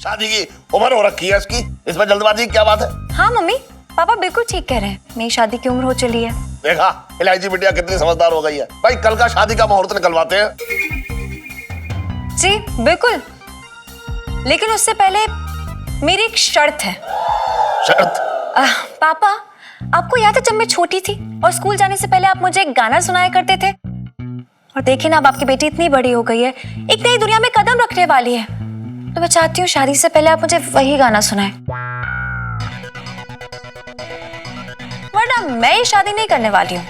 शादी की उम्र हो रखी है इसकी, इसमें जल्दबाजी की क्या बात है? हाँ मम्मी, पापा बिल्कुल ठीक कह रहे हैं, मेरी शादी की उम्र हो चली है। देखा इलायची बिटिया कितनी समझदार हो गई है। भाई कल का शादी का मुहूर्त निकलवाते हैं। जी बिल्कुल, लेकिन उससे पहले मेरी एक शर्त है। शर्त? पापा, आपको याद है जब मैं छोटी थी और स्कूल जाने से पहले आप मुझे एक गाना सुनाया करते थे? और देखिए ना, अब आपकी बेटी इतनी बड़ी हो गई है, एक नई दुनिया में कदम रखने वाली है, तो मैं चाहती हूँ शादी से पहले आप मुझे वही गाना सुनाएं। वरना मैं ये शादी नहीं करने वाली हूँ।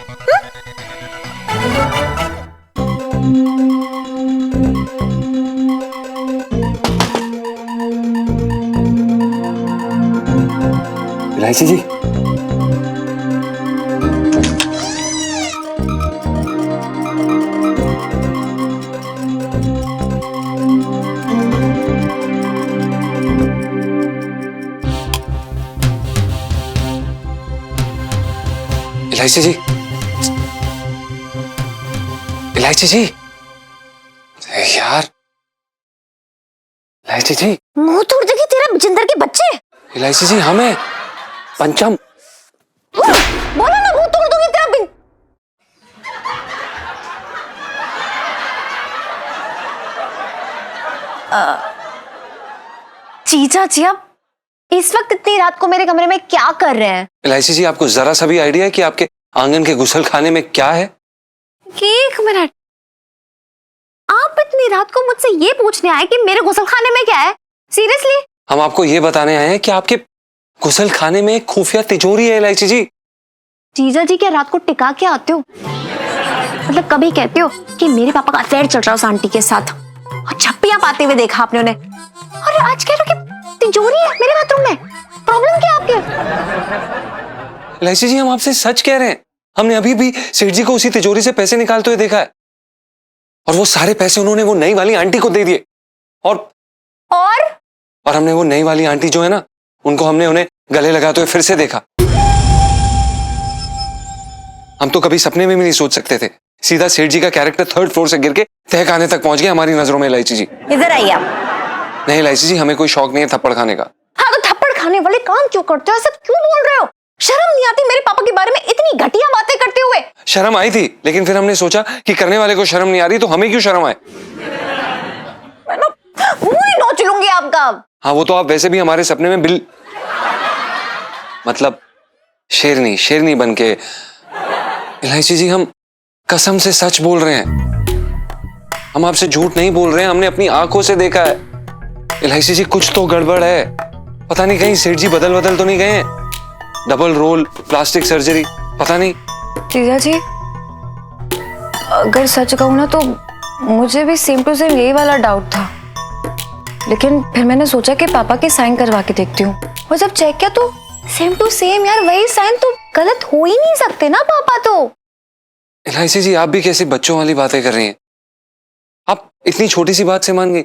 इलायची जी, इलायची जी, इलायची जी, यार इलायची जी, मुंह तोड़ देगी तेरा बिजिंदर के बच्चे। इलायची जी हमें पंचम। बोलो ना, मुंह तोड़ दूंगी तेरा जीजा जी, आप इस वक्त इतनी रात को मेरे कमरे में क्या कर रहे हैं? इलायची जी, आपको जरा सा भी आइडिया है कि आपके आंगन के गुसल खाने में क्या है? एक मिनट, आप इतनी रात को मुझसे ये पूछने आए कि मेरे गुसल खाने में क्या है? सीरियसली? हम आपको ये बताने आए हैं कि आपके गुसल खाने में एक खुफिया तिजोरी है इलायची जी। जीजा जी, क्या रात को टिका के आते हो? मतलब कभी कहते हो कि मेरे पापा का अफेयर चल रहा है उस आंटी के साथ, और जब भी आप आते हुए देखा आपने उन्हें, और आज कह रहे हो कि तिजोरी है मेरे बाथरूम में? प्रॉब्लम क्या आपके? इलायची जी, हम आपसे सच कह रहे हैं, हमने अभी भी सेठ जी को उसी तिजोरी से पैसे निकालते हुए देखा है, और वो सारे पैसे उन्होंने वो नई वाली आंटी को दे दिए। और हमने वो नई वाली आंटी जो है ना, उनको हमने उन्हें गले लगाते हुए फिर से देखा। हम तो कभी सपने में भी नहीं सोच सकते थे, सीधा सेठ जी का कैरेक्टर 3rd फ्लोर से गिर के तहखाने तक पहुंच गया हमारी नजरों में। इलायची जी, इधर आइए आप। नहीं इलायची जी, हमें कोई शौक नहीं है थप्पड़ खाने का। हाँ, तो थप्पड़ खाने वाले काम क्यों करते हो? सब क्यों बोल रहे हो? शर्म नहीं आती मेरे पापा के बारे में इतनी घटिया बातें करते हुए? शर्म आई थी, लेकिन फिर हमने सोचा कि करने वाले को शर्म नहीं आ रही तो हमें क्यों शर्म आए। मैं ना मुंह ही नोच लूंगी आपका। हाँ, वो तो आप वैसे भी हमारे सपने में मतलब शेरनी बन के। इलायची जी, हम कसम से सच बोल रहे हैं, हम आपसे झूठ नहीं बोल रहे हैं, हमने अपनी आंखों से देखा है। इलायची जी, कुछ तो गड़बड़ है, पता नहीं कहीं सेठ जी बदल तो नहीं गए हैं, डबल रोल, प्लास्टिक सर्जरी, पता नहीं। जीजा जी, अगर सच कहूं ना तो मुझे भी सेम टू सेम यही वाला डाउट था, लेकिन फिर मैंने सोचा कि पापा के साइन करवा के देखती हूँ, और जब चेक किया तो सेम टू सेम यार, वही साइन, तो गलत हो ही नहीं सकते ना पापा तो। इलायची जी, आप भी कैसी बच्चों वाली बातें कर रही हैं? आप इतनी छोटी सी बात से मान गई?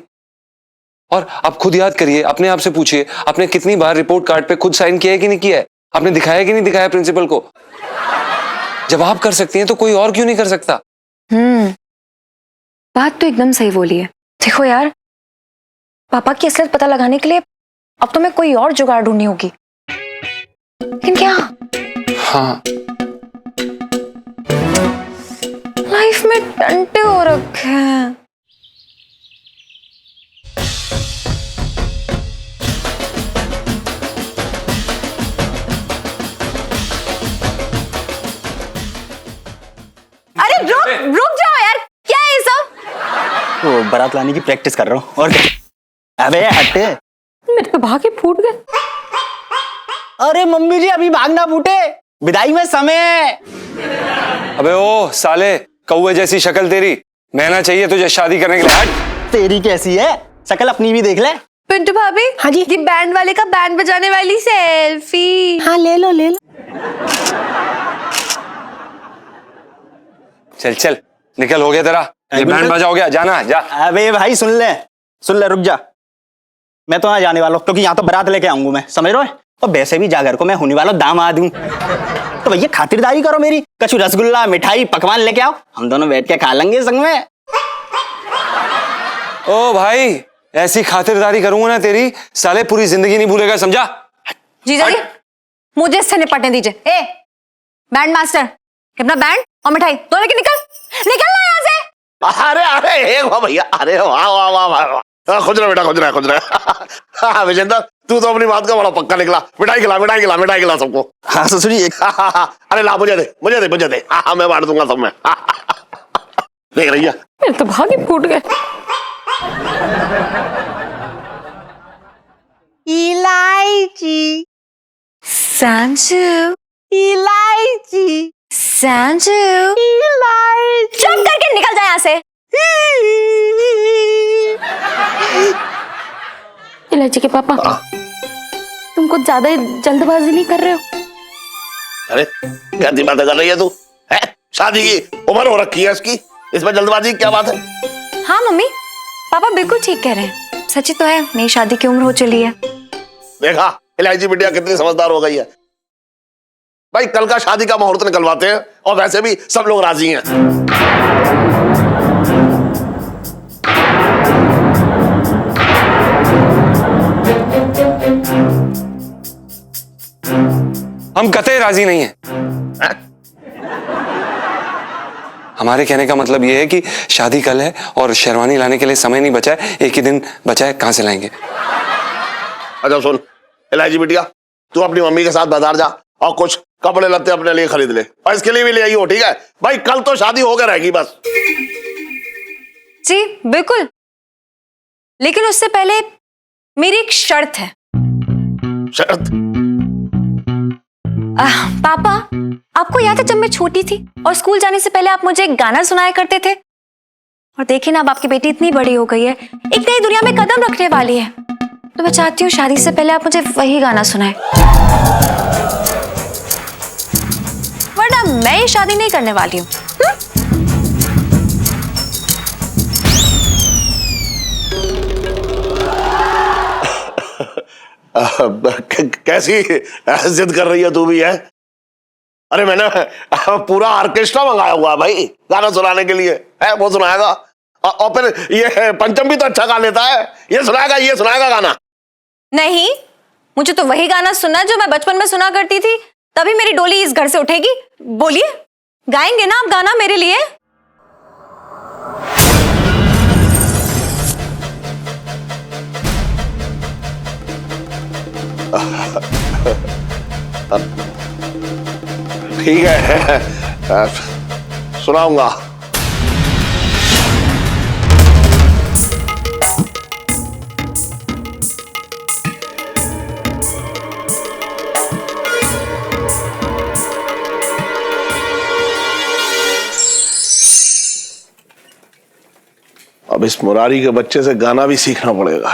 और आप खुद याद करिए, अपने आप से पूछिए, आपने कितनी बार रिपोर्ट कार्ड पे खुद साइन किया है कि नहीं किया है? आपने दिखाया कि नहीं दिखाया प्रिंसिपल को? जब आप कर सकती हैं तो कोई और क्यों नहीं कर सकता? बात तो एकदम सही बोली है। देखो यार, पापा की असलियत पता लगाने के लिए अब तो मैं कोई और जुगाड़ ढूंढनी होगी। लेकिन क्या? हाँ, लाइफ में टंटे हो रखे हैं। अरे रुक जाओ यार, क्या है ये सब? वो बारात लाने की प्रैक्टिस कर रहा हूँ। और अबे हटे, मेरे तो भागे फूट गए। अरे मम्मी जी, अभी भागना फूटे, विदाई में समय है। अबे ओ साले, कौवे जैसी शक्ल तेरी, महना चाहिए तुझे शादी करने के लिए। हट। तेरी कैसी है शक्ल, अपनी भी देख ले। पिंटू भाभी, हाँ जी, ये बैंड वाले का बैंड बजाने वाली सेल्फी। हाँ ले लो ले लो। चल चल निकल, हो गया तेरा, ये बैंड बजा हो गया, जाना जा। अबे भाई सुन ले रुक जा, मैं तो यहाँ जाने वाला हूँ, क्योंकि यहाँ तो बारात लेके आऊंगा मैं, समझ रहे हो? और वैसे भी जागर को मैं होने वाला दामाद हूँ, तो भैया खातिरदारी करो मेरी, कछु रसगुल्ला मिठाई पकवान लेके आओ, हम दोनों बैठ के खा लेंगे संग में। ओ भाई, ऐसी खातिरदारी करूंगा ना तेरी, साले पूरी जिंदगी नहीं भूलेगा, समझा? जीजा जी, मुझे इससे निपटने दीजिए। ए बैंड मास्टर, अपना बैंड और मिठाई दो लेके निकलना यहाँ से। अरे अरे एक वाह भैया, अरे वाह वाह वाह वाह, खुद रहा बेटा, खुद रहा। हाँ विजेंद्र, तू तो अपनी बात का बड़ा पक्का निकला। मिठाई खिला, मिठाई खिला, मिठाई खिला सबको। हाँ ससुर जी। अरे ला, मुझे दे, मुझे दे, मुझे दे। हाँ मैं बांट दूंगा सब में। देख रही है, मेरे तो भाग ही फूट गए। इलायची, संजू, इलायची, संजू, इलायची। चुप करके निकल जाए यहाँ से। इलायची के पापा, तुम कुछ ज्यादा ही जल्दबाजी नहीं कर रहे हो? अरे क्या बातें कर रही है तू? है शादी की उम्र हो रखी है इसकी, इसमें जल्दबाजी की क्या बात है? हाँ मम्मी, पापा बिल्कुल ठीक कह रहे हैं। सच्ची तो है, मेरी शादी की उम्र हो चली है। देखा इलायची बिटिया कितनी समझदार हो गई है। भाई कल का शादी का मुहूर्त निकलवाते हैं, और वैसे भी सब लोग राजी हैं। हम कतई राजी नहीं हैं। हमारे कहने का मतलब यह है कि शादी कल है और शेरवानी लाने के लिए समय नहीं बचा है, एक ही दिन बचा है, कहां से लाएंगे? अच्छा सुन इलायची बिटिया, तू अपनी मम्मी के साथ बाजार जा और कुछ कपड़े लत्ते अपने लिए खरीद ले, और इसके लिए भी ले आई हो, ठीक है? भाई कल तो शादी होकर रहेगी बस। जी बिल्कुल, लेकिन उससे पहले मेरी एक शर्त है। शर्त? पापा, आपको याद है जब मैं छोटी थी और स्कूल जाने से पहले आप मुझे एक गाना सुनाया करते थे? और देखिए ना, अब आपकी बेटी इतनी बड़ी हो गई है, एक नई दुनिया में कदम रखने वाली है, तो मैं चाहती हूँ शादी से पहले आप मुझे वही गाना सुनाए, वरना मैं ये शादी नहीं करने वाली हूँ। कैसी जिद कर रही है तू भी है? अरे मैंने पूरा ऑर्केस्ट्रा मंगाया हुआ है भाई गाना सुनाने के लिए, है वो सुनाएगा। और फिर ये पंचम भी तो अच्छा गा लेता है, ये सुनाएगा गाना। नहीं, मुझे तो वही गाना सुनना जो मैं बचपन में सुना करती थी, तभी मेरी डोली इस घर से उठेगी। बोलिए, गाएंगे ना आप गाना मेरे लिए? ठीक है, सुनाऊंगा। अब इस मुरारी के बच्चे से गाना भी सीखना पड़ेगा।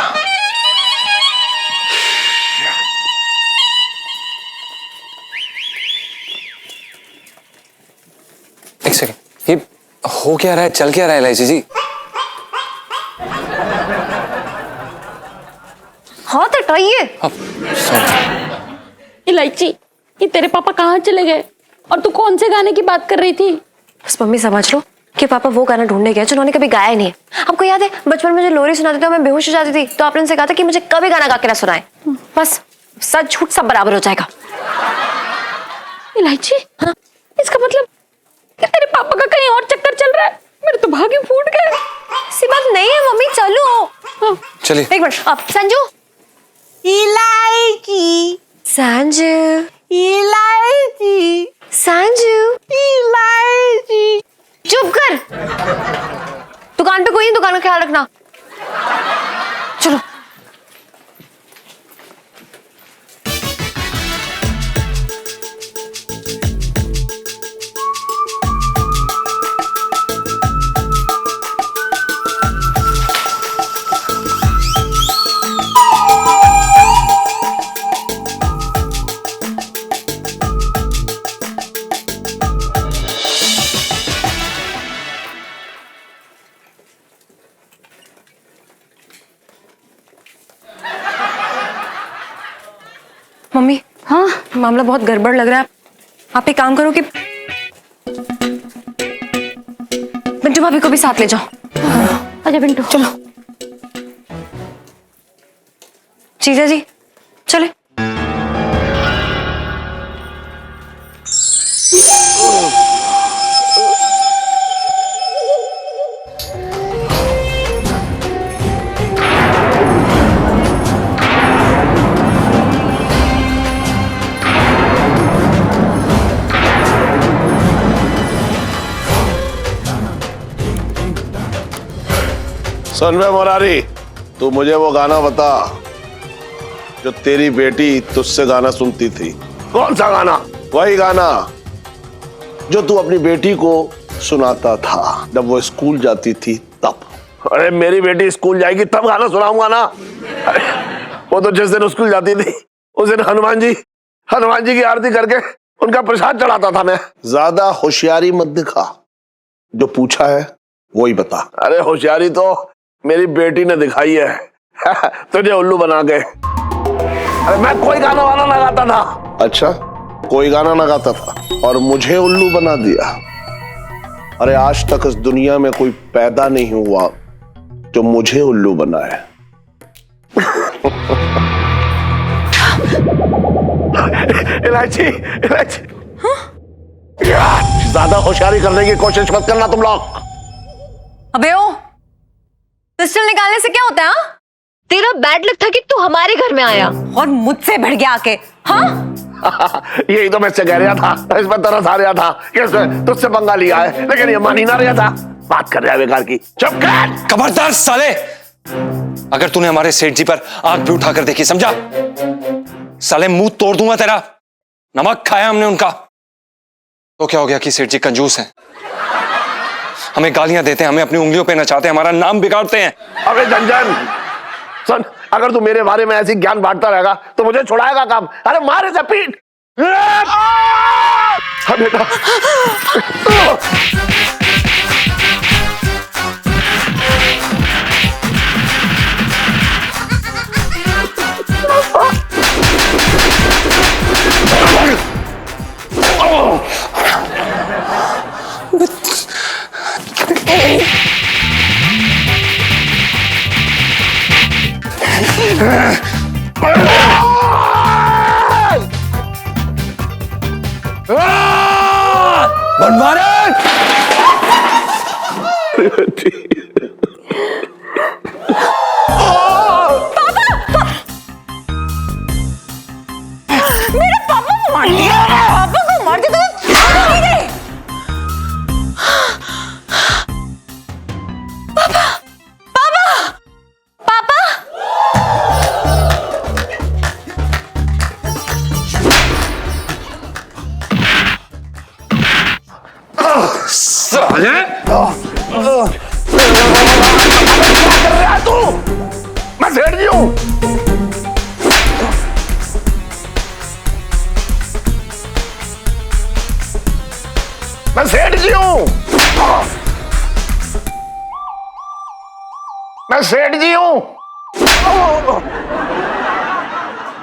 एक सेकंड, ये हो क्या रहा है, चल क्या रहा है इलायची जी? हाथ हटाइए। इलायची, ये तेरे पापा कहाँ चले गए और तू कौन से गाने की बात कर रही थी? बस मम्मी समझ लो कि पापा वो गाना ढूंढने गए जो उन्होंने कभी गाया नहीं है। आपको याद है बचपन में जो लोरी सुनाते थे मैं बेहोश हो जाती थी, तो आपने उनसे कहा था कि मुझे कभी गाना गा के ना सुनाए। बस सच झूठ सब बराबर हो जाएगा। इलायची, हाँ? इसका मतलब कि तेरे पापा का कहीं और चक्कर चल रहा है। मेरे तो भाग्य फूट गए। ऐसी बात नहीं है मम्मी, चलो। हाँ। चलिए। एक मिनट, आप संजू। इलायची, संजू, इलायची, संजू, इलायची। चुप कर। दुकान पे कोई नहीं, दुकान का ख्याल रखना। चलो। मम्मी, हाँ? मामला बहुत गड़बड़ लग रहा है। आप एक काम करो कि पिंटू भाभी को भी साथ ले जाओ। आजा पिंटू, चलो। जीजा जी चले। सुन बे मुरारी, तू मुझे वो गाना बता जो तेरी बेटी तुझसे गाना सुनती थी। कौन सा गाना? वही गाना जो तू अपनी बेटी को सुनाता था जब वो स्कूल जाती थी तब। अरे मेरी बेटी स्कूल जाएगी तब गाना सुनाऊंगा ना। अरे वो तो जिस दिन स्कूल जाती थी उस दिन हनुमान जी की आरती करके उनका प्रसाद चढ़ाता था मैं। ज्यादा होशियारी मत दिखा, जो पूछा है वही बता। अरे होशियारी तो मेरी बेटी ने दिखाई है तुझे उल्लू बना के। अरे मैं कोई गाना वाना ना गाता था। अच्छा, कोई गाना ना गाता था और मुझे उल्लू बना दिया। अरे आज तक इस दुनिया में कोई पैदा नहीं हुआ जो मुझे उल्लू बनाए। इलायची ज्यादा होशियारी करने की कोशिश मत करना तुम लोग। अबे ओ, पिस्टल निकालने से क्या होता है? हाँ? तेरा बैड लक था कि तू हमारे घर में आया और मुझसे भिड़ गया आके। हाँ यही तो मैं इससे कह रहा था, इसमें तरस आ रहा था कि इसने तुझसे पंगा लिया है, लेकिन ये मान ही ना रहा था। बात कर रहा है बेकार की। चुप कर। खबरदार साले, अगर तूने हमारे सेठ जी पर आंख भी उठाकर देखी, समझा? साले मुंह तोड़ दूंगा तेरा। नमक खाया हमने उनका तो क्या हो गया कि सेठ जी कंजूस हैं, हमें गालियां देते हैं, हमें अपनी उंगलियों पे नचाते हैं, हमारा नाम बिगाड़ते हैं। अबे जंजन सुन, अगर तू मेरे बारे में ऐसी ज्ञान बांटता रहेगा तो मुझे छुड़ाएगा कब? अरे मारे से पीट। हाँ बेटा। बनवारन! मेरे पापा को मार दिया। पापा को मार दिया तो पापा पापा पापा साले! क्या कर रहा है तू? मैं सेठ जी हूं। मैं सेठ जी हूं। मैं सेठ जी हूं।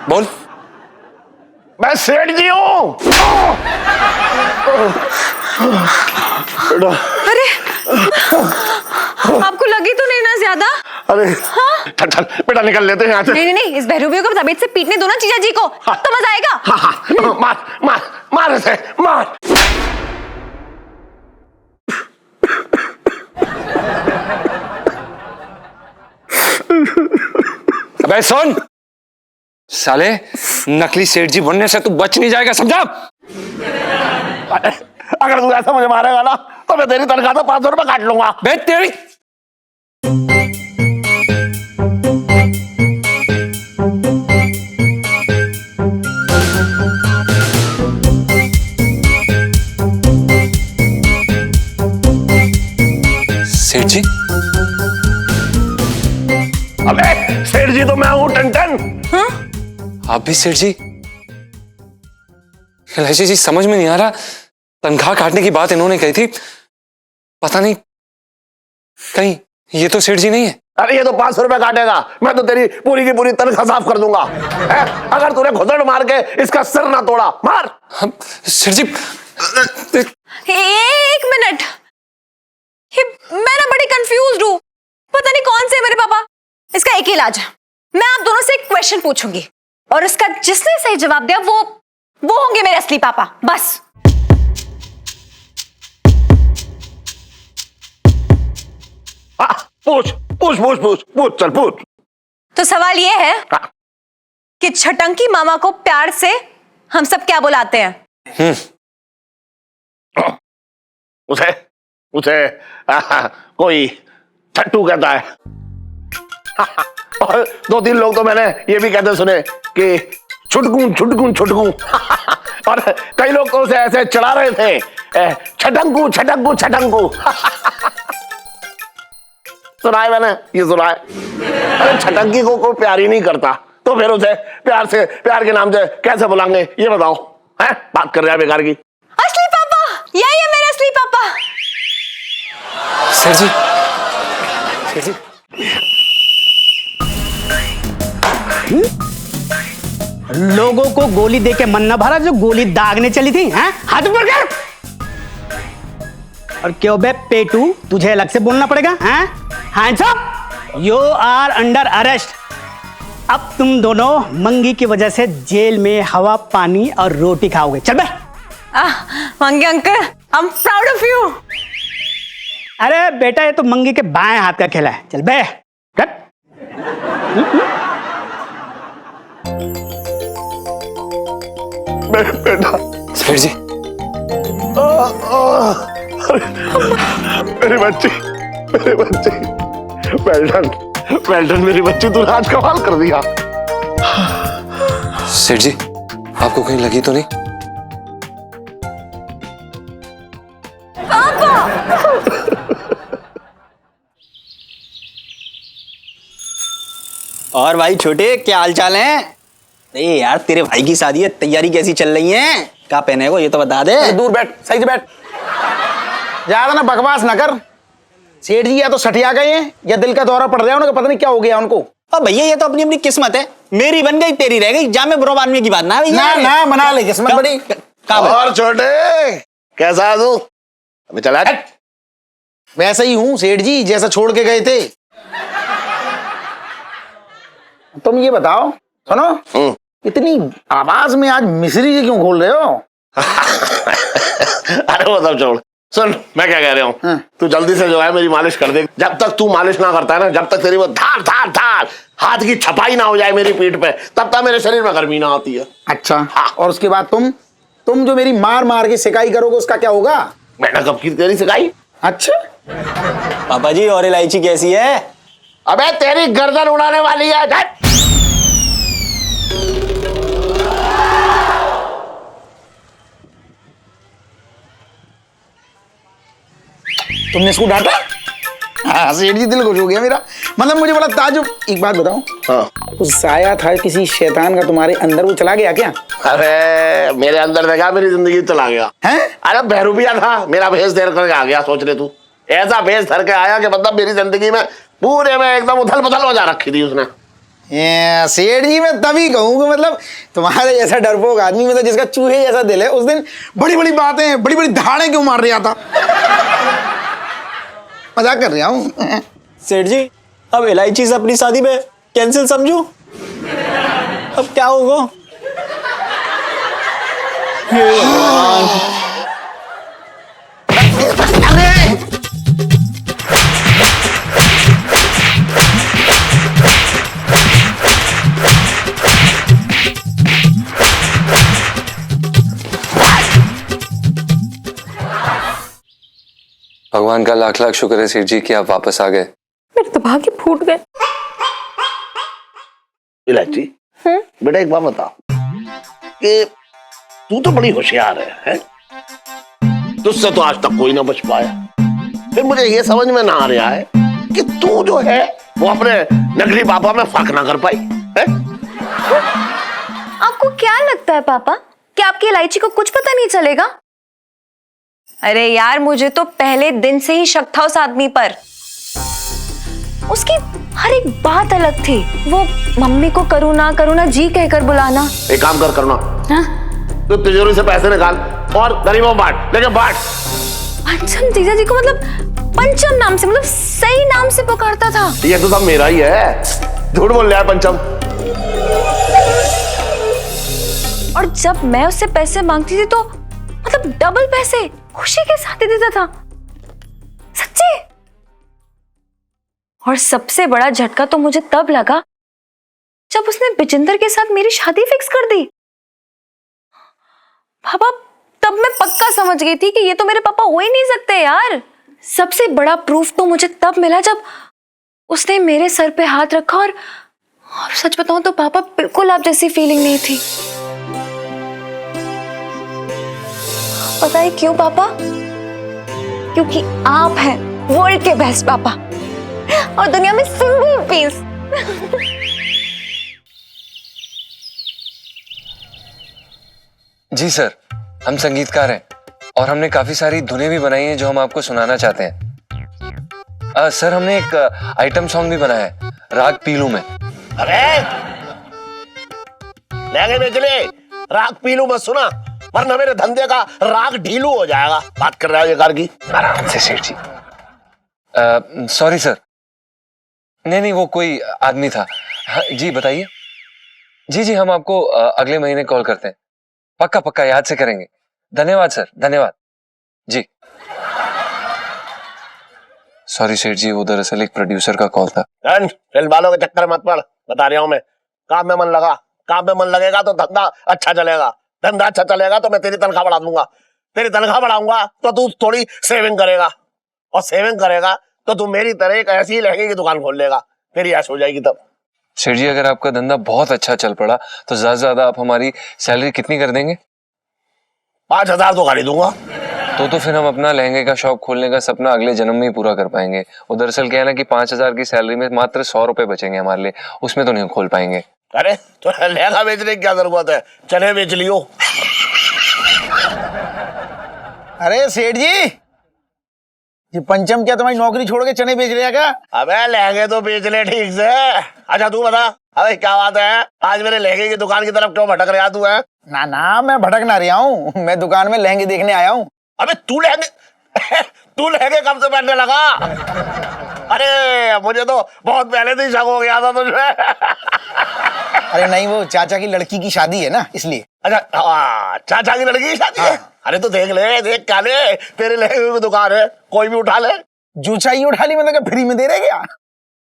बोल। मैं सेठ जी हूं। अरे आपको लगी तो नहीं ना ज्यादा? अरे चल चल बेटा निकल लेते हैं यहाँ से। नहीं नहीं, इस बहरूपियों को तबीयत से पीटने दो ना जीजा जी को, तो मजा आएगा। हाँ हाँ मार मार मार इसे मार। अबे सुन साले, नकली सेठ जी बनने से तू बच नहीं जाएगा, समझा? अगर तू ऐसा मुझे मारेगा ना तो मैं तेरी तनख्वाह से 500 रुपए काट लूंगा। बे तेरी। सेठ जी? अबे सेठ जी तो मैं हूं टन। हाँ? आप भी सेठ जी? इलायची जी समझ में नहीं आ रहा, तनख्वाह काटने की बात इन्होंने कही थी, पता नहीं कहीं ये तो सेठ जी नहीं है। अरे ये तो 500 रुपए काटेगा, मैं तो तेरी पूरी की पूरी तनख्वाह साफ कर दूंगा। अगर तूने घुसड़ मार के इसका सिर ना तोड़ा। मार। हम सेठ जी एक मिनट, मैं ना बड़ी कंफ्यूज्ड हूँ, पता नहीं कौन से है मेरे पापा। इसका एक ही इलाज है, मैं आप दोनों से एक क्वेश्चन पूछूंगी और उसका जिसने सही जवाब दिया वो होंगे मेरे असली पापा, बस। पूछ पूछ पूछ पूछ पूछ चल पूछ। तो सवाल ये है कि छटंकी मामा को प्यार से हम सब क्या बुलाते हैं? उसे उसे कोई छट्टू कहता है। और 2-3 लोग तो मैंने ये भी कहते सुने कि छुटकू छुटकू छुटकू। और कई लोग तो उसे ऐसे चढ़ा रहे थे, छटंकू छटंकू छटंकू। सुना है मैंने, ये सुना है। अरे छटंकी को कोई प्यार ही नहीं करता तो फिर उसे प्यार के नाम से कैसे बुलाएंगे ये बताओ? है बात कर रहे हैं बेकार की। असली पापा, यही है मेरे असली पापा। सर जी, सर जी। लोगों को गोली देके मन न भरा जो गोली दागने चली थी, हैं? हाथ ऊपर कर। और क्यों बे पेटू, तुझे अलग से बोलना पड़ेगा, हैं? Hands up, you are under arrest. अब तुम दोनों मंगी की वजह से जेल में हवा पानी और रोटी खाओगे। चल बे। मंगी uncle, I am proud of you. अरे बेटा, ये तो मंगी के बाएं हाथ का खेला है। चल बे। कट। बेटा सर जी, मेरी बच्ची, मेरी बच्ची, वेल्डन वेल्डन, मेरी बच्ची तूने आज कमाल कर दिया। सर जी, आपको कहीं लगी तो नहीं? और भाई छोटे, क्या हाल चाल है? अरे यार, तेरे भाई की शादी है, तैयारी कैसी चल रही है? क्या पहने को ये तो बता दे। दूर बैठ, सही से बैठ। ज्यादा ना बकवास ना कर। सेठ जी या तो सठिया गए हैं या दिल का दौरा पड़ रहा है उनको, पता नहीं क्या हो गया उनको। अब भैया ये तो अपनी अपनी किस्मत है, मेरी बन गई तेरी रह गई, जा में बुरा आदमी की बात ना भैया। ना ना बना ले किस्मत बड़ी। और छोटे कैसा है तू? अबे चला हट। वैसे ही हूँ सेठ जी जैसा छोड़ के गए थे। तुम ये बताओ, सुनो, इतनी आवाज में आज मिश्री जी क्यों खोल रहे हो? अरे वो सब छोड़, सुन मैं क्या कह रहा हूँ, तू जल्दी से जो है मेरी मालिश कर दे। जब तक तू मालिश ना करता है ना, जब तक तेरी वो धार धार धार हाथ की छपाई ना हो जाए मेरी पीठ पे, तब तक मेरे शरीर में गर्मी ना आती है। अच्छा हाँ। और उसके बाद तुम जो मेरी मार मार के सिकाई करोगे उसका क्या होगा? मैंने कब की तेरी सिकाई? अच्छा पापा जी, और इलायची कैसी है? अबे तेरी गर्दन उड़ाने वाली है। तुमने इसको डांटा? हाँ सेठ जी, दिल खुश हो गया मेरा। मतलब मुझे बड़ा ताजुब। एक बात बताओ, हाँ। उस साया था किसी शैतान का तुम्हारे अंदर, वो चला गया क्या? अरे मेरे अंदर देखा मेरी जिंदगी चला गया। हैं? अरे बहरूपिया था, मेरा भेष धर करके आ गया। सोच ले तू, ऐसा भेष धर के आया कि मतलब मेरी जिंदगी में पूरे में एकदम उथल पुथल मचा रखी थी उसने। सेठ जी मैं तभी कहूँ कि मतलब तुम्हारे जैसा डरपोक आदमी, मतलब जिसका चूहे जैसा दिल है, उस दिन बड़ी बड़ी बातें, बड़ी बड़ी धाड़े क्यों मार रहा था? मजाक कर रहा हूँ। सेठ जी, अब इलायची से अपनी शादी में कैंसिल समझू? अब क्या होगा? भगवान का लाख लाख शुक्र है सेठ जी कि आप वापस आ गए। मेरे तो भाग्य फूट गए। इलायची, बेटा एक बात बता कि तू तो बड़ी होशियार है? तुझसे तो आज तक कोई ना बच पाया। फिर मुझे ये समझ में ना आ रहा है कि तू जो है वो अपने नकली पापा में फर्क ना कर पाई है? आपको क्या लगता है पापा कि आपकी इलायची को कुछ पता नहीं चलेगा? अरे यार, मुझे तो पहले दिन से ही शक था उस आदमी पर। उसकी हर एक बात अलग थी। वो मम्मी को करुणा जी कहकर बुलाना। एक काम कर करुणा, तो तिजोरी से पैसे निकाल और गरीबों बांट, लेकिन बांट। पंचम जीजा जी को मतलब पंचम नाम से, मतलब सही नाम से पुकारता था। ये तो सब मेरा ही है। झूठ बोल रहा है पंचम। और जब मैं उससे पैसे मांगती थी तो मतलब डबल पैसे खुशी के साथ दे देता था। सच्ची। और सबसे बड़ा झटका तो मुझे तब लगा जब उसने बिजेंद्र के साथ मेरी शादी फिक्स कर दी। पापा, तब मैं पक्का समझ गई थी कि ये तो मेरे पापा हो ही नहीं सकते यार। सबसे बड़ा प्रूफ तो मुझे तब मिला जब उसने मेरे सर पे हाथ रखा और सच बताऊं तो पापा बिल्कुल आप जैसी फीलिंग नहीं थी। पता है क्यों पापा? क्योंकि आप हैं वर्ल्ड के बेस्ट पापा और दुनिया में सिंगल पीस। जी सर, हम संगीतकार हैं और हमने काफी सारी धुनें भी बनाई हैं जो हम आपको सुनाना चाहते हैं। सर, हमने एक आइटम सॉन्ग भी बनाया है राग पीलू में। अरे लहंगे बेच ले, राग पीलू मत सुना वरना मेरे धंधे का राग ढीलू हो जाएगा। बात कर रहा है ये कार की। आराम से सेठ जी। Sorry sir. नहीं, वो कोई आदमी था। हाँ, जी बताइए। जी, हम आपको अगले महीने कॉल करते हैं। पक्का याद से करेंगे। धन्यवाद सर, धन्यवाद जी। सॉरी सेठ जी, वो दरअसल एक प्रोड्यूसर का कॉल था। फिल्म वालों के चक्कर मत पड़, बता रहा हूं मैं। काम में मन लगा, काम में मन लगेगा तो धंधा अच्छा चलेगा। धंधा अच्छा चलेगा तो मैं तेरी तनख्वाह बढ़ा दूंगा। तेरी तनख्वाह बढ़ाऊंगा तो तू थोड़ी सेविंग करेगा और सेविंग करेगा तो तू मेरी तरह एक ऐसी लहंगे की दुकान खोल लेगा। तेरी ऐश हो जाएगी तब। सेठ जी, अगर आपका धंधा बहुत अच्छा चल पड़ा तो ज्यादा से ज्यादा आप हमारी सैलरी कितनी कर देंगे? 5,000 तो गाड़ी दूंगा। तो फिर हम अपना लहंगे का शॉप खोलने का सपना अगले जन्म में ही पूरा कर पाएंगे। वो दरअसल क्या है ना कि 5,000 की सैलरी में मात्र 100 रुपए बचेंगे हमारे लिए, उसमें तो नहीं खोल पाएंगे। अरे तो लहंगा बेचने की क्या जरूरत है, चने बेच लियो। अरे सेठ जी, ये पंचम क्या तुम्हारी नौकरी छोड़ के चने बेच रहा क्या? अबे लहंगे तो बेच ले ठीक से। अच्छा तू बता, अबे क्या बात है, आज मेरे लहंगे की दुकान की तरफ क्यों भटक रहा तू है? ना मैं भटक ना रहा हूँ, मैं दुकान में लहंगे देखने आया हूँ। अबे तू लहंगे कब से पहनने लगा? अरे मुझे तो बहुत पहले से ही शक हो गया था तुझे। अरे नहीं, वो चाचा की लड़की की शादी है ना, इसलिए। अच्छा चाचा की लड़की की शादी है? अरे तो देख क्या ले, तेरे लहंगे की दुकान है, कोई भी उठा ले। जो चाहिए उठा ली, मतलब फ्री में दे रहे क्या?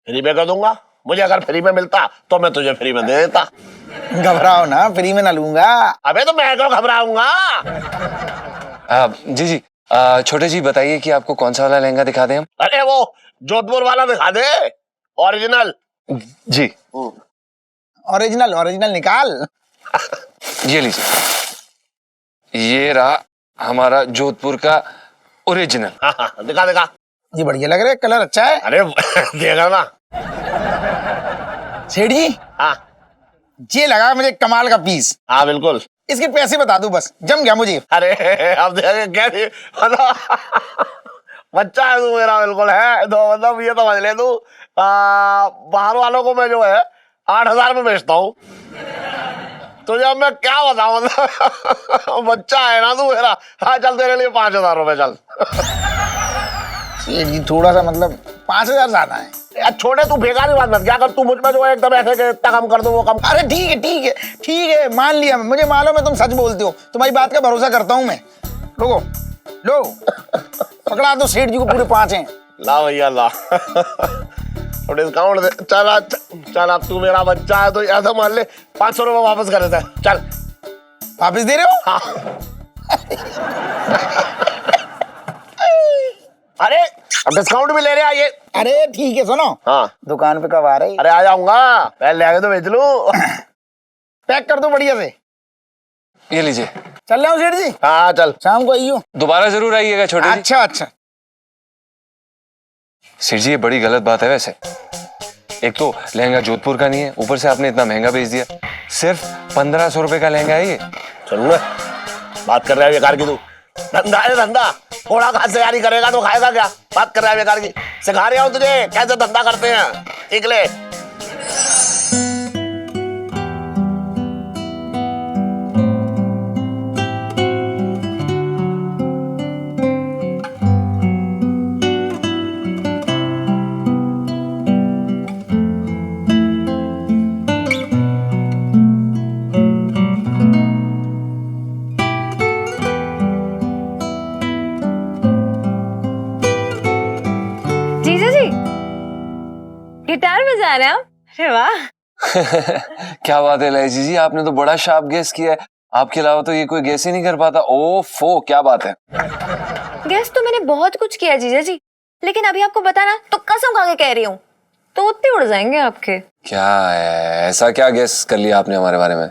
फ्री में कर दूंगा, मुझे अगर फ्री में मिलता तो मैं तुझे फ्री में दे देता। घबराओ ना, फ्री में ना लूंगा। अबे तो मैं क्यों घबराऊंगा? जी, छोटे जी बताइए कि आपको कौन सा वाला लहंगा दिखा दें हम? अरे वो जोधपुर वाला दिखा दे, ओरिजिनल। जी ओरिजिनल निकाल। ये लीजिए, ये रहा हमारा जोधपुर का ओरिजिनल। हाँ, दिखा। ये बढ़िया लग रहा है, कलर अच्छा है। अरे देखा ना सेठ जी, हाँ ये लगा मुझे कमाल का पीस। हाँ बिल्कुल। इसके पैसे बता दो बस, जम गया मुझे। अरे अब देख कैसे बच्चा है तू मेरा, बिल्कुल है तो मतलब ये समझ ले तू, बाहर वालों को मैं जो है 8,000 में बेचता हूँ, तुझे अब मैं क्या बताऊं, मतलब बच्चा है ना तू मेरा। हाँ चल तेरे लिए 5,000 रुपए चल। सेठ जी थोड़ा सा मतलब 5,000 ज्यादा है। यार छोटे तू बेकार बात मत क्या कर, तू मुझ में जो है एकदम ऐसे कि इतना कम कर दो वो कम। अरे ठीक है, मान लिया, मुझे मालूम है तुम सच बोलते हो, तुम्हारी बात का भरोसा करता हूँ मैं। रुको, लो पकड़ा दो सेठ जी को, पूरे 5 हैं। ला भैया ला। तो डिस्काउंट दे, चल अब तू मेरा बच्चा है तो ऐसा मान ले 500 रुपए वापस कर देता है, चल। वापिस दे रहे हो? हाँ। अरे अब डिस्काउंट भी ले रहे हैं ये। अरे ठीक है, सुनो, हाँ दुकान पे कब आ रहे? अरे आ जाऊंगा, पहले लहंगे तो बेच लूं। पैक कर दो बढ़िया से। ये लीजिए। चल रहा हूँ सेठ जी। हाँ चल। शाम को आइयो। दोबारा जरूर आइएगा छोटे जी। अच्छा। सेठ जी, ये बड़ी गलत बात है वैसे। एक तो लहंगा जोधपुर का नहीं है, ऊपर से आपने इतना महंगा बेच दिया। सिर्फ 1,500 रुपए का लहंगा है ये। चल बात कर रहा है बेकार की तू, धंधा है धंधा, थोड़ा खास तैयारी करेगा तो खाएगा क्या? बात कर रहा है बेकार की, सिखा रहा हूँ तुझे कैसे धंधा करते हैं, सीख ले। बता रहे हैं आप? अरे वाह। क्या बात है इलायची जी, आपने तो बड़ा शार्प गेस किया है। आपके अलावा तो ये कोई गेस ही नहीं कर पाता। ओफो, क्या बात है। गेस तो मैंने बहुत कुछ किया जीजा जी, लेकिन अभी आपको बताना तो कसम खा के कह रही हूँ तो उतने उड़ जाएंगे आपके। क्या है, ऐसा क्या गेस कर लिया आपने हमारे बारे में?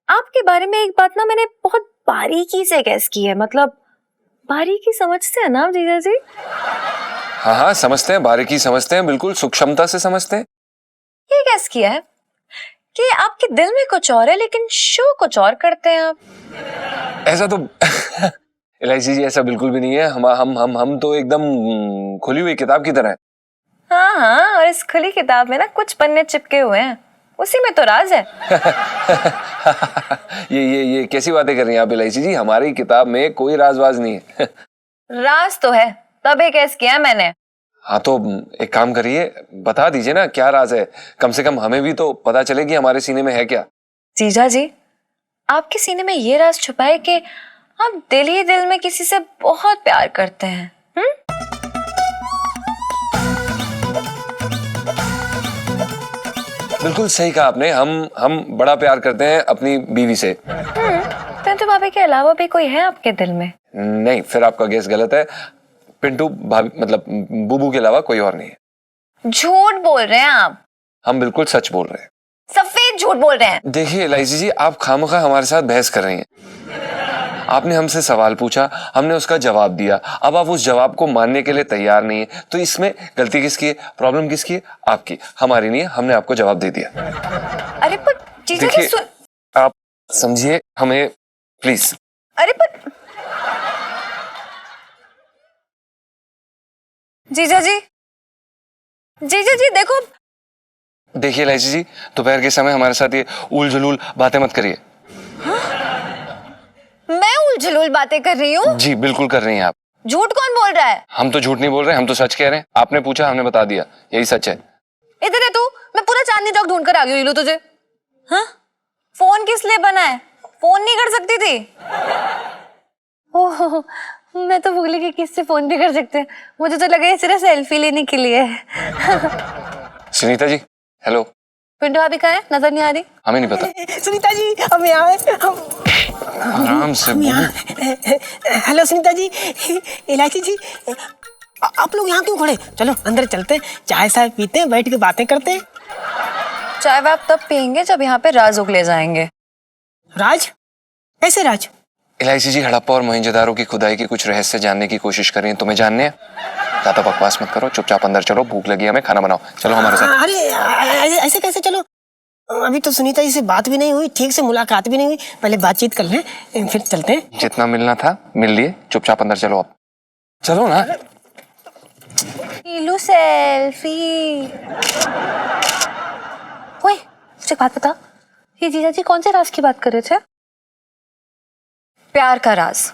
आपके बारे में एक बात ना मैंने बहुत बारीकी से गेस की है, मतलब बारीकी समझते हैं ना आप जीजा जी? हाँ हाँ, समझते हैं, बारीकी समझते हैं, बिल्कुल सूक्ष्मता से समझते हैं। ये गेस किया है कि आपके दिल में कुछ और है लेकिन शो कुछ और करते हैं आप। ऐसा तो इलायची जी ऐसा बिल्कुल भी नहीं है। हम तो एकदम खुली हुई किताब की तरह है। हाँ हाँ, और इस खुली किताब में ना कुछ पन्ने चिपके हुए हैं, उसी में तो राज है। ये कैसी बातें कर रही हैं आप इलायची जी? हमारी किताब में कोई राज नहीं है। राज तो है, तभी गेस किया मैंने। हाँ तो एक काम करिए, बता दीजिए ना क्या राज है, कम से कम हमें भी तो पता चले कि हमारे सीने में है क्या। जीजा जी, आपके सीने में ये राज छुपा है कि आप दिल ही दिल में किसी से बहुत प्यार करते हैं। बिल्कुल सही कहा आपने। हम बड़ा प्यार करते हैं अपनी बीवी से। पिंटू भाभी के अलावा भी कोई है आपके दिल में? नहीं, फिर आपका गेस गलत है। पिंटू भाभी मतलब बुबू के अलावा कोई और नहीं है। झूठ बोल रहे हैं आप। हम बिल्कुल सच बोल रहे हैं। सफेद झूठ बोल रहे हैं। देखिए इलायची जी, आप खामखा हमारे साथ बहस कर रही हैं। आपने हमसे सवाल पूछा, हमने उसका जवाब दिया, अब आप उस जवाब को मानने के लिए तैयार नहीं है, तो इसमें गलती किसकी है, प्रॉब्लम किसकी है? आपकी, हमारी नहीं है। हमने आपको जवाब दे दिया। अरे पर जीजा जी देखिए, सुन। आप समझिए हमें प्लीज। अरे पर जीजा जी देखो। देखिए इलायची जी, दोपहर के समय हमारे साथ ये उल जुलूल बातें मत करिए। मैं उलझुल बातें कर रही हूँ? जी बिल्कुल कर रही हैं आप। झूठ कौन बोल रहा है? हम तो झूठ नहीं बोल रहे, हम तो सच कह रहे हैं। आपने पूछा, हमने बता दिया, यही सच है। इधर है तू, मैं पूरा चांदनी चौक ढूंढ कर आ गई हूँ तुझे। हाँ? फोन किस लिए बना है? फोन नहीं कर सकती थी? ओह, मैं तो भूल गई किससे फोन भी कर सकते हैं। मुझे तो लगा ये सिर्फ सेल्फी लेने के लिए है। सुनीता जी, हेलो। पिंटू भाभी कहाँ है? नजर नहीं आ रही। हमें नहीं पता। सुनीता जी, हम यहाँ हैं। आराम से बोलो। हेलो सुनीता जी, इलायची जी, आप लोग यहाँ क्यों खड़े? चलो अंदर चलते हैं, चाय साय पीते हैं, बैठ के बातें करते हैं। चाय आप तब पियेंगे जब यहाँ पे राज उगले जाएंगे। राज? कैसे राज? इलायची जी, हड़प्पा और मोहनजोदारो की खुदाई के कुछ रहस्य जानने की कोशिश कर रही हैं। तुम्हें जानने हैं? ज्यादा बकवास मत करो, चुपचाप अंदर चलो, भूख लगी है हमें, खाना बनाओ। चलो हमारे साथ। अरे ऐसे कैसे? चलो, अभी तो सुनीता जी से बात भी नहीं हुई, ठीक से मुलाकात भी नहीं हुई, पहले बातचीत कर लें फिर चलते हैं। जितना मिलना था मिल लिए, चुपचाप अंदर चलो। अब चलो ना। नीलू सेल्फी। ओए, मुझे बात बता, ये जीजा जी कौन से राज की बात कर रहे थे? प्यार का राज,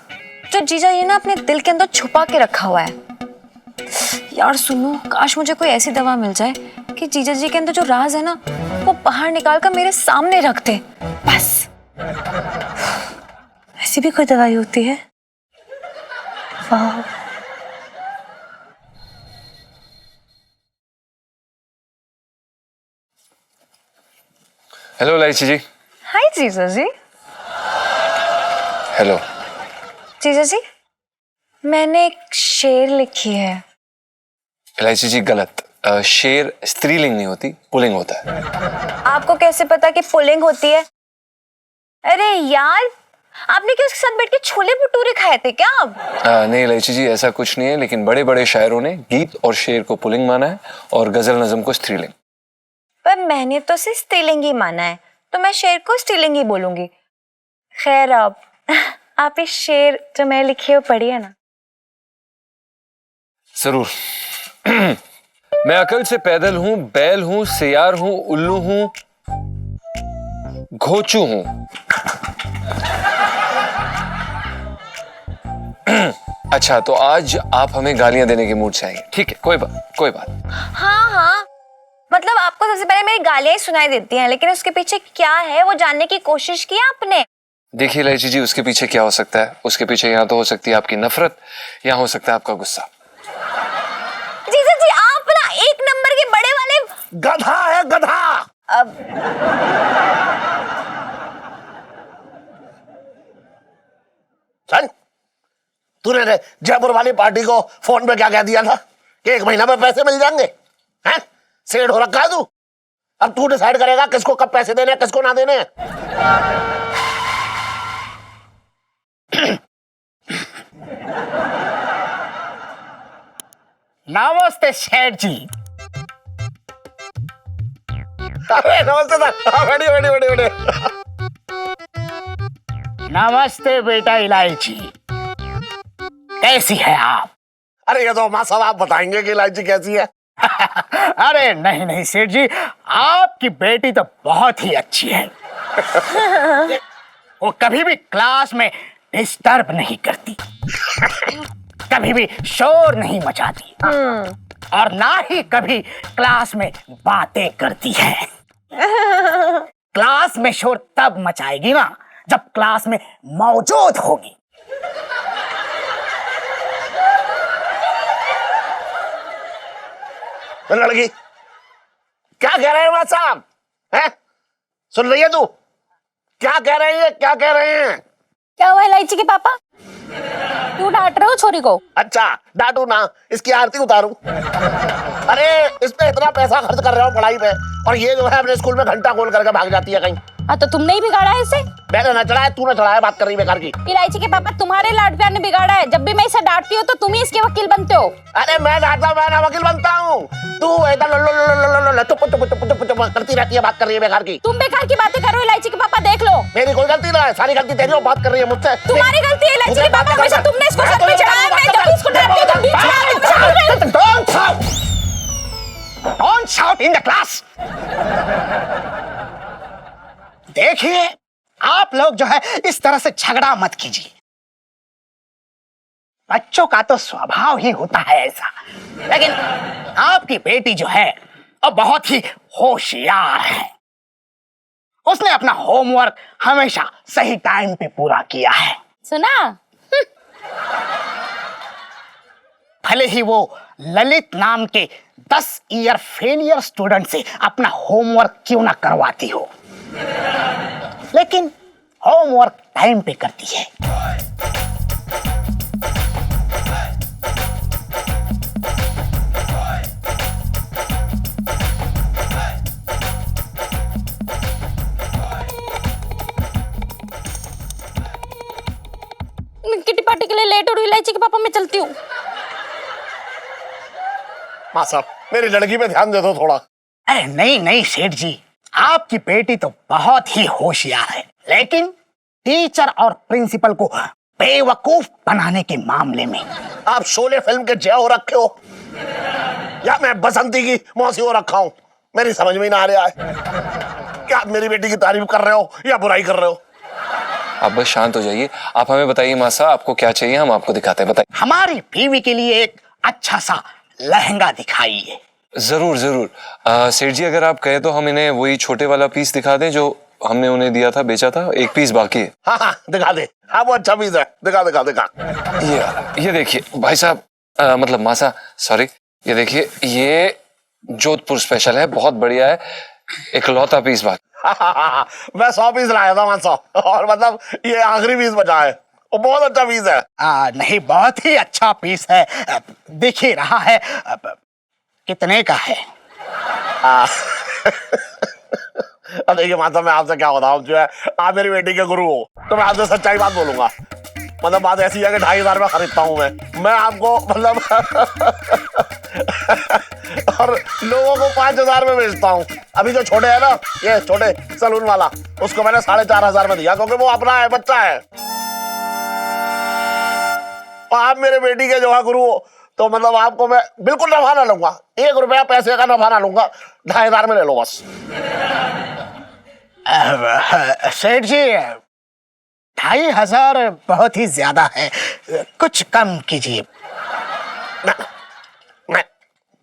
जो जीजा जी ने अपने दिल के अंदर छुपा के रखा हुआ है। यार सुनो, काश मुझे कोई ऐसी दवा मिल जाए कि जीजा जी के अंदर जो राज है ना, वो बाहर निकाल कर मेरे सामने रख दे। बस ऐसी भी कोई दवाई होती है? वाह। हेलो इलायची जी। हाय जीजा जी। हेलो। जीजा जी, मैंने एक शेर लिखी है। इलायची जी, गलत। शेर स्त्रीलिंग नहीं होती, पुल्लिंग होता है। आपको कैसे पता कि पुलिंग होती है? अरे यार, आपने क्या उसके साथ बैठ के छोले भटूरे खाए थे क्या आप? नहीं इलायची जी, ऐसा कुछ नहीं है, लेकिन बड़े बड़े शायरों ने गीत और शेर को पुल्लिंग माना है और गजल नज्म को स्त्रीलिंग। पर मैंने तो सिर्फ स्त्रीलिंग ही माना है, तो मैं शेर को स्त्रीलिंग ही बोलूंगी। खैर, आप इस शेर जो मैं लिखी हो पढ़िए ना। जरूर। मैं अकल से पैदल हूं, बैल हूं, सियार हूं, उल्लू हूं, घोचू हूं। अच्छा, तो आज आप हमें गालियां देने के मूड से आएंगे, ठीक है? कोई बात। हाँ हाँ, मतलब आपको सबसे पहले मेरी गालियां ही सुनाई देती हैं, लेकिन उसके पीछे क्या है वो जानने की कोशिश की आपने? देखिए इलायची जी, उसके पीछे क्या हो सकता है? उसके पीछे यहाँ तो हो सकती है आपकी नफरत, यहाँ हो सकता है आपका गुस्सा। जीजा जी, आप ना एक नंबर के बड़े वाले गधा है गधा। अब सन, तूने जयपुर वाली पार्टी को फोन पे क्या कह दिया था कि 1 महीना में पैसे मिल जाएंगे? हैं? सेठ हो रखा है तू। अब तू डिसाइड करेगा किसको कब पैसे देने हैं, किसको ना देने हैं। नमस्ते सेठ जी। अरे नमस्ते सर, बैठिए बैठिए बैठिए बैठिए। नमस्ते बेटा इलायची, कैसी है आप? अरे ये तो माँ साहब आप बताएंगे कि इलायची कैसी है। अरे नहीं नहीं सेठ जी, आपकी बेटी तो बहुत ही अच्छी है। वो कभी भी क्लास में डिस्टर्ब नहीं करती, कभी भी शोर नहीं मचाती, और ना ही कभी क्लास में बातें करती है। क्लास में शोर तब मचाएगी ना जब क्लास में मौजूद होगी। लड़की क्या कह रहे हैं माँ साहब? हैं? सुन रही है तू? क्या कह रहे हैं, क्या कह रहे हैं? क्या हुआ इलायची के पापा, क्यों डांट रहे हो छोरी को? अच्छा डांटू ना, इसकी आरती उतारूं? अरे इस पे इतना पैसा खर्च कर रहा हूँ पढ़ाई पे, और ये जो है अपने स्कूल में घंटा खोल करके भाग जाती है कहीं। हाँ तो तुमने ही बिगाड़ा है इसे। मैंने न चढ़ाया, तू न चढ़ाया, बात कर रही बेकार की। इलायची के पापा तुम्हारे लाड प्यार ने बिगाड़ा है। जब भी मैं इसे डांटती हूँ तो तुम ही इसके वकील बनते हो। अरे मैं डांटता, मैं ना वकील बनता हूँ। तू एकदम चुप चुप चुप चुप चुप करती रहती है, बात कर रही है बेकार की। तुम बेकार की बातें करो इलायची के पापा, देख लो। मेरी कोई गलती ना है, सारी गलती तेरी हो, बात कर रही है मुझसे। तुम्हारी गलती है इलायची के पापा, हमेशा तुमने इसको सर पे चढ़ाया। मैं जब भी इसको डांटती हूँ तो बीच में आके उछाल रहे हो। Don't shout in the class. देखिए आप लोग जो है इस तरह से झगड़ा मत कीजिए। बच्चों का तो स्वभाव ही होता है ऐसा, लेकिन आपकी बेटी जो है वो बहुत ही होशियार है। उसने अपना होमवर्क हमेशा सही टाइम पे पूरा किया है। सुना? भले ही वो ललित नाम के 10 ईयर फेलियर स्टूडेंट से अपना होमवर्क क्यों ना करवाती हो, लेकिन होमवर्क टाइम पे करती है। किटी पार्टी के लिए लेट हो रही इलायची के पापा, मैं चलती हूँ। माँ साहब मेरी लड़की पे ध्यान दे दो थोड़ा। अरे नहीं नहीं सेठ जी, आपकी बेटी तो बहुत ही होशियार है, लेकिन टीचर और प्रिंसिपल को बेवकूफ बनाने के मामले में आप शोले फिल्म के जय हो रखे हो या मैं बसंती की मौसी हो रखा हूं, मेरी समझ में ही ना आ रहा है। क्या आप मेरी बेटी की तारीफ कर रहे हो या बुराई कर रहे हो? आप बस शांत हो जाइए। आप हमें बताइए माँ साहब, आपको क्या चाहिए, हम आपको दिखाते हैं। बताइए। हमारी बीवी के लिए एक अच्छा सा लहंगा दिखाइए। जरूर जरूर। सेठ जी अगर आप कहे तो हम इन्हें वही छोटे वाला पीस दिखा दें जो हमने उन्हें दिया था, बेचा था। एक पीस बाकी है। हाँ हाँ दिखा दे, हाँ वो अच्छा पीस है, दिखा दिखा दिखा। ये देखिए भाई साहब, मतलब मासा सॉरी, ये देखिए ये जोधपुर स्पेशल है, बहुत बढ़िया है, इकलौता पीस बाकी। मैं 100 पीस लाया था 100, और मतलब ये आखिरी पीस बचा है, वो बहुत अच्छा पीस है। नहीं बहुत ही अच्छा पीस है, दिख ही रहा है। कितने का है? अब देखिए माता, मैं आपसे क्या बताऊं, जो है आप मेरी बेटी के गुरु हो तो मैं आपसे सच्चाई बात बोलूंगा। मतलब बात ऐसी है कि 2,500 में खरीदता हूं मैं आपको, मतलब और लोगों को 5,000 में बेचता हूँ। अभी जो छोटे है ना, ये छोटे सलून वाला, उसको मैंने 4,500 में दिया, क्योंकि वो अपना है, बच्चा है। और आप मेरे बेटी के जो है गुरु हो, तो मतलब आपको मैं बिल्कुल नफा ना लूंगा, 1 रुपया पैसे का नफा ना लूंगा, 2,500 में ले लो बस। सेठ जी 2,500 बहुत ही ज्यादा है, कुछ कम कीजिए। मैं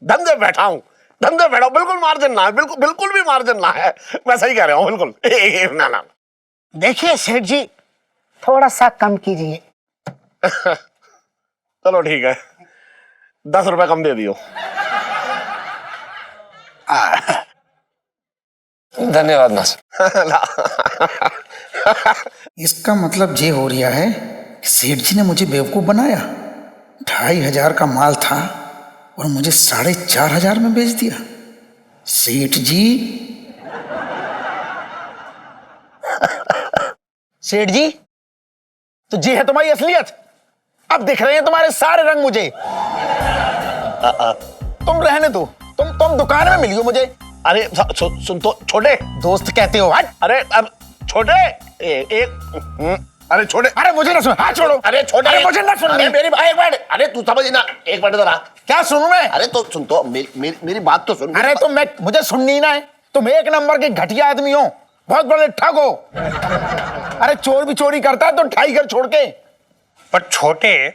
धंधे बैठा हूँ, बिल्कुल मार्जिन ना है, बिल्कुल भी मार्जिन ना है, मैं सही कह रहा हूँ बिल्कुल। ना देखिए सेठ जी थोड़ा सा कम कीजिए। चलो ठीक है, 10 रुपए कम दे दियो। धन्यवाद नासिर। इसका मतलब ये हो रहा है कि सेठ जी ने मुझे बेवकूफ बनाया। 2500 का माल था और मुझे 4500 में बेच दिया। सेठ जी, सेठ जी, तो ये है तुम्हारी असलियत। अब दिख रहे हैं तुम्हारे सारे रंग मुझे। तुम रहने दो, तुम दुकान में मिलियो मुझे। अरे सुन तो छोटे, दोस्त कहते हो? हट। अरे अब छोटे अरे छोटे, अरे मुझे ना सुन, हाथ छोड़ो। अरे छोटे, अरे मुझे ना सुन। अरे मेरी एक मिनट, अरे तू समझ ना, एक मिनट जरा। क्या सुनूं मैं? अरे तो सुन तो, मेरी बात तो सुन। अरे तुम, मैं मुझे सुननी ना है। तुम एक नंबर के घटिया आदमी हो, बहुत बड़े ठग हो। अरे चोर भी चोरी करता है तो 2.5 घर छोड़ के। पर छोटे,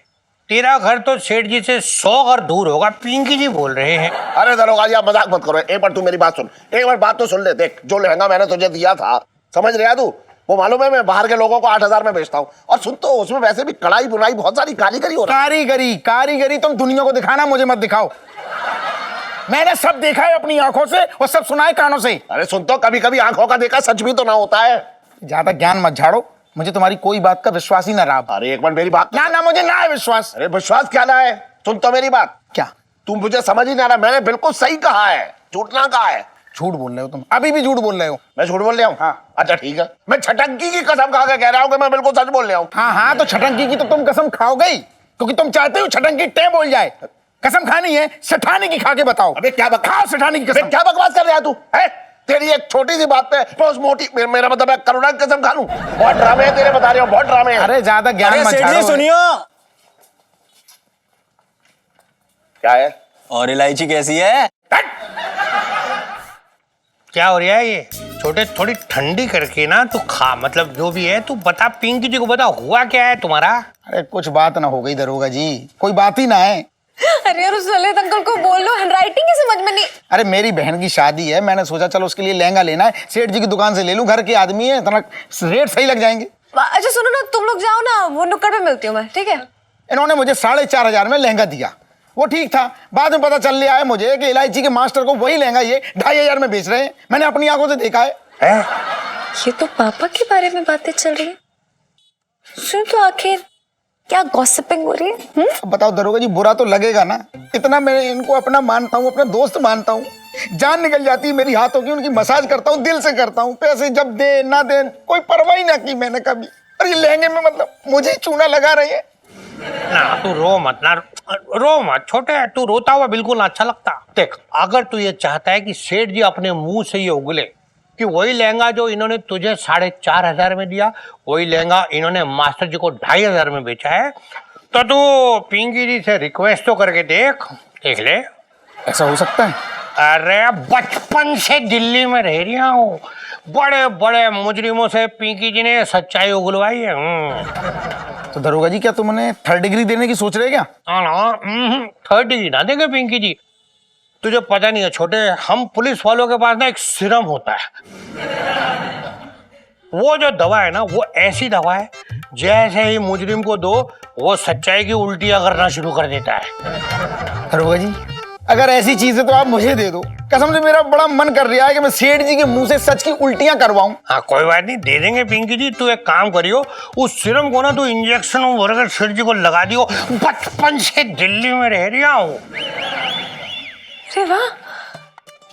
तेरा घर तो सेठ जी से 100 घर दूर होगा। पिंकी जी बोल रहे हैं। अरे दरोगा जी, आप मजाक मत करो। एक बार तू मेरी बात सुन, एक बार बात तो सुन ले। देख, जो लहंगा मैंने तुझे दिया था, समझ रहा तू, वो मालूम है मैं बाहर के लोगों को 8000 में बेचता हूँ। और सुन तो, उसमें वैसे भी कढ़ाई बुनाई बहुत सारी कारीगरी हो रहा है। कारीगरी तुम दुनिया को दिखाना, मुझे मत दिखाओ। मैंने सब देखा है अपनी आंखों से और सब सुना है कानों से। अरे सुन तो, कभी कभी आंखों का देखा सच भी तो ना होता है। ज्यादा ज्ञान मत झाड़ो, मुझे तुम्हारी कोई बात का विश्वास ही ना रहा। अरे एक बार मेरी बात ना, मुझे ना है विश्वास। अरे विश्वास क्या ना है, सुन तो मेरी बात। क्या? तुम मुझे समझ ही ना रहा, मैंने बिल्कुल सही कहा है, झूठ ना कहा है। झूठ बोल रहे हो तुम, अभी भी झूठ बोल रहे हो। मैं झूठ बोल रहा हूँ? हाँ। अच्छा ठीक है, मैं छटंकी की कसम खा के कह रहा हूँ कि मैं बिल्कुल सच बोल रहा हूँ। हाँ, तो छटंकी की तो तुम कसम खाओगे ही, क्योंकि तुम चाहते हो छटंकी टे बोल जाए। कसम खानी है, सेठानी की खा के बताओ। अबे क्या खाओ सेठानी की कसम। क्या बकवास कर रहा है तू? है तेरी एक छोटी सी बात पे बहुत मोटी, मेरा मतलब है करुणा की कसम खा लूं? बहुत ड्रामे है तेरे, बता रहे हो, बहुत ड्रामे हैं। अरे ज्यादा ज्ञान मत सेठ जी झाड़ो। सुनियो। क्या है? और इलायची कैसी है? क्या हो रहा है ये? छोटे, थोड़ी ठंडी करके ना तू खा। मतलब जो भी है तू बता, पिंकी जी को बता, हुआ क्या है तुम्हारा? अरे कुछ बात ना हो गई दरोगा जी, कोई बात ही ना है। अरे यार, उस ललित अंकल को बोल लो, हैंडराइटिंग ही समझ में नहीं। अरे मेरी बहन की शादी है, मैंने सोचा चलो उसके लिए लहंगा लेना है, सेठ जी की दुकान से ले लूं। घर के आदमी है, इतना रेट सही लग जाएंगे। अच्छा सुनो ना, तुम लोग जाओ ना, वो नुक्कड़ पे मिलती हूँ मैं, ठीक है? इन्होंने मुझे 4500 में लहंगा दिया, वो ठीक था। बाद में पता चल लिया है मुझे कि इलायची के मास्टर को वही लहंगा ये 2500 में बेच रहे हैं। मैंने अपनी आंखों से देखा है। ये तो पापा के बारे में बातें चल रही है। सुन तो, आखिर क्या गॉसिपिंग हो रही है? अब बताओ दरोगा जी, बुरा तो लगेगा ना। इतना मैं इनको अपना मानता हूँ, अपना दोस्त मानता हूँ। जान निकल जाती है मेरी हाथों की, उनकी मसाज करता हूँ, दिल से करता हूँ। पैसे जब दे ना दे, कोई परवाह ही ना की मैंने कभी। और ये लहंगे में मतलब मुझे ही चूना लगा रही है। ना तू रो मत, ना रो मत छोटे। तू रोता हुआ बिल्कुल अच्छा लगता। देख, अगर तू ये चाहता है कि सेठ जी अपने मुंह से ये उगले कि वही लहंगा जो इन्होंने तुझे 4500 में दिया, वही लहंगा इन्होंने मास्टर जी को 2500 में बेचा है, तो तू पिंकी जी से रिक्वेस्ट तो करके देख ले। ऐसा हो सकता है? अरे बचपन से दिल्ली में रह रहा हूँ, बड़े बड़े मुजरिमों से पिंकी जी ने सच्चाई उगलवाई है। तो दरोगा जी, क्या तुमने 3rd डिग्री देने की सोच रहे क्या? ना, 3rd डिग्री ना देंगे पिंकी जी। तुझे पता नहीं है छोटे, हम पुलिस वालों के पास ना एक सीरम होता है। वो जो दवा है ना, वो ऐसी दवा है, जैसे ही मुजरिम को दो, वो सच्चाई की उल्टियां करना शुरू कर देता है। दरोगा जी, अगर ऐसी चीज है तो आप मुझे दे दो। कसम से मेरा बड़ा मन कर रहा है कि मैं सेठ जी के मुंह से सच की उल्टियां करवाऊं। हाँ, कोई बात नहीं, दे देंगे पिंकी जी। तू एक काम करियो, उस सीरम को ना तू इंजेक्शन भरकर सेठ जी को लगा दियो। बचपन से दिल्ली में रह रहा हूँ। अरे वाह,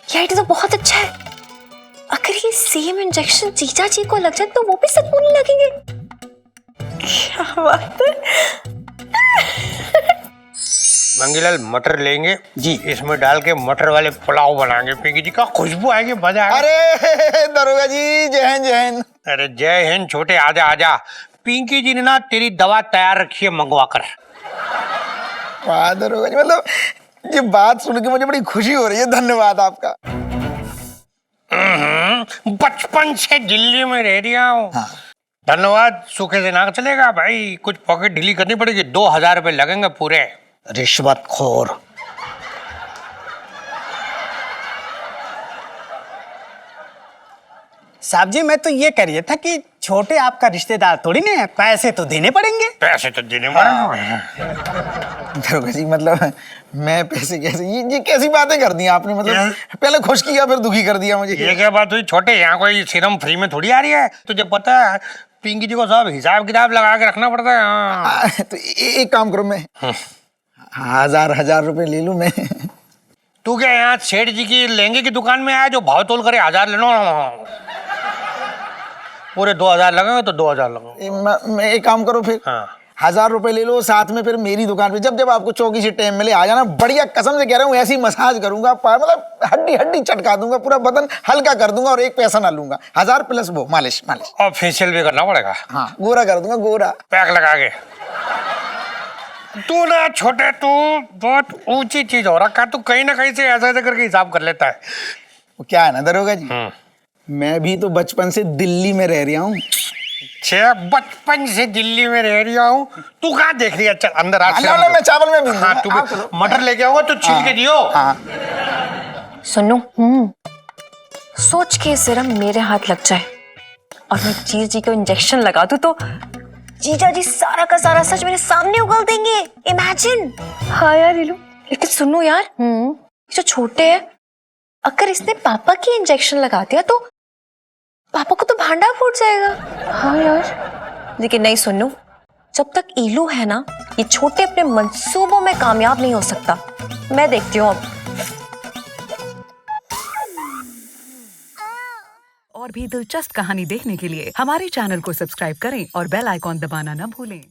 ये आइडिया तो बहुत अच्छा है। अगर ये सेम इंजेक्शन जीजा जी को लग जाए तो वो भी सच बोलने लगेंगे। क्या बात है। मंगीलाल, मटर लेंगे जी, इसमें डाल के मटर वाले पुलाव बनाएंगे। पिंकी जी का खुशबू आएगी, मजा आएगा। अरे दरोगा जी, जय हिंद जय हिंद। अरे जय हिंद छोटे, आजा आजा। पिंकी जी ने ना तेरी दवा तैयार रखी है, मंगवा कर। वाह दरोगा जी, मतलब ये बात सुन के मुझे बड़ी खुशी हो रही है। धन्यवाद आपका। बचपन से दिल्ली में रह रहा हूँ। हाँ। धन्यवाद, सूखे से ना चलेगा भाई, कुछ पॉकेट ढीली करनी पड़ेगी। 2000 रुपए लगेंगे पूरे। रिश्वतखोर। साहब जी, मैं तो ये कह रहा था कि छोटे आपका रिश्तेदार थोड़ी ना है, पैसे तो देने पड़ेंगे। पैसे तो देने पड़ेंगे। दरोगा जी मतलब मैं पैसे कैसे, ये कैसी बातें कर दी आपने, मतलब पहले खुश किया फिर दुखी कर दिया मुझे। ये क्या बात हुई छोटे, यहाँ कोई सीरम फ्री में थोड़ी आ रही है, तुझे पता है पिंकी जी को सब हिसाब किताब लगा के रखना पड़ता है। हाँ। तो एक काम करो, मैं 1000 रुपए ले लूं मैं। तू क्या यहाँ सेठ जी की लहंगे की दुकान में आया जो भाव तोल करे 1000 ले लो? पूरे 2000 लगेंगे तो 2000 लगेंगे। मैं एक काम करो फिर, हाँ 1000 रुपए ले लो, साथ में फिर मेरी दुकान पे जब जब आपको चौकी से टाइम मिले आ जाना। बढ़िया कसम से कह रहा हूँ, ऐसी मसाज करूंगा, मतलब हड्डी हड्डी चटका दूंगा, पूरा बदन हल्का कर दूंगा और एक पैसा ना लूंगा। 1000 प्लस वो मालिश। और फेशियल भी करना पड़ेगा। हाँ गोरा कर दूंगा, गोरा पैक लगा के। तू ना छोटे, तू बहुत ऊंची चीज हो रखा है, तू कहीं ना कहीं से ऐसा ऐसा करके हिसाब कर लेता है। वो क्या है ना दरोगा जी, मैं भी तो बचपन से दिल्ली में रह रहा हूँ। बचपन से दिल्ली में रह रही हूँ, तू कहाँ देख रही है? चल अंदर आ। मैं चावल में भी हाँ, तू मटर लेके आऊंगा तो छील के दियो। सुनो, सोच के सिरम मेरे हाथ लग जाए और मैं जीजा जी को इंजेक्शन लगा दूं तो जीजा जी सारा का सारा सच मेरे सामने उगल देंगे। इमेजिन। हाँ यार लीलू, लेकिन सुनो यार, जो छोटे है, अगर इसने पापा की इंजेक्शन लगा दिया तो पापा को तो भांडा फूट जाएगा। हाँ यार, लेकिन नहीं सुनो, जब तक ईलू है ना, ये छोटे अपने मंसूबों में कामयाब नहीं हो सकता। मैं देखती हूँ अब। और भी दिलचस्प कहानी देखने के लिए हमारे चैनल को सब्सक्राइब करें और बेल आइकॉन दबाना न भूलें।